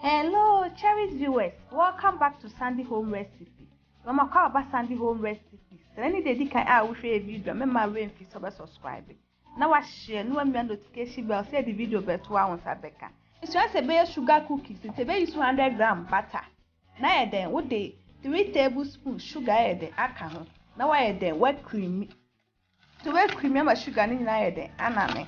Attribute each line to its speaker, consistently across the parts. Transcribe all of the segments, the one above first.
Speaker 1: Hello, cherished viewers. Welcome back to Sandy Home Recipe. Mama call about Sandy Home Recipes. Any day you can share a video. Remember when you subscribe. Now I share no notification bell. Say the video better once I beka. It's just a bay sugar cookies. It's a bay 200 gram butter. Now then, what day 3 tablespoons sugar then aka. Now I then wet cream. To wet cream my sugar in now then aname.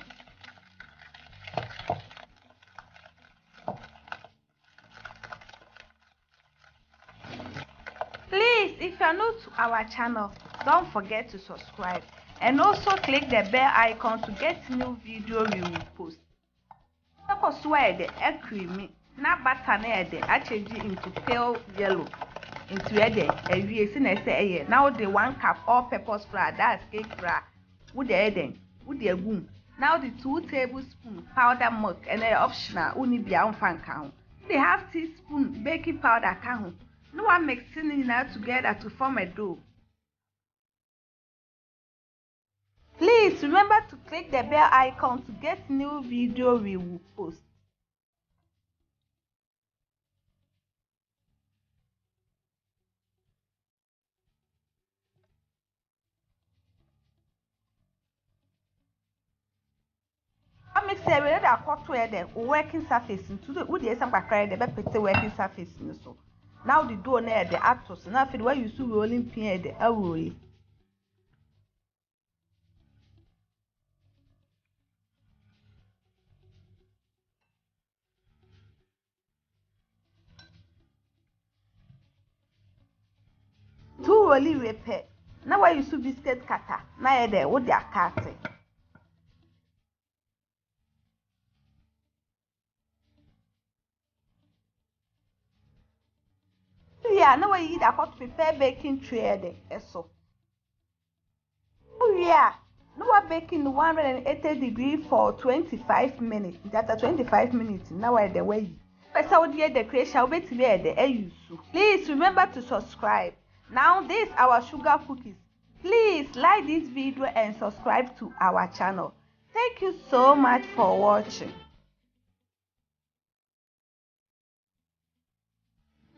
Speaker 1: Please, if you are new to our channel, don't forget to subscribe and also click the bell icon to get new video we will post. Because where the egg creamy, now butter I change it into pale yellow, into the now the 1 cup all-purpose flour, that's cake flour, with the boom. Now the 2 tablespoons powder milk and the optional only be on fan count. They have teaspoon baking powder count. No one mixing it now together to form a dough. Please remember to click the bell icon to get new video we will post. I mix it with a quarter where the working surface into the wood some the better working surface so. Now the dough near the actors now for where you see rolling pin the away. Two rolling repair. Now where you see biscuit cutter. Now there what they are cutting. Yeah, now I eat a hot prepare baking tray there. So. Oh yeah. Now I baking 180 degrees for 25 minutes. That's 25 minutes. Now I the way. First I would get the creation wait to the use. Please remember to subscribe. Now this our sugar cookies. Please like this video and subscribe to our channel. Thank you so much for watching.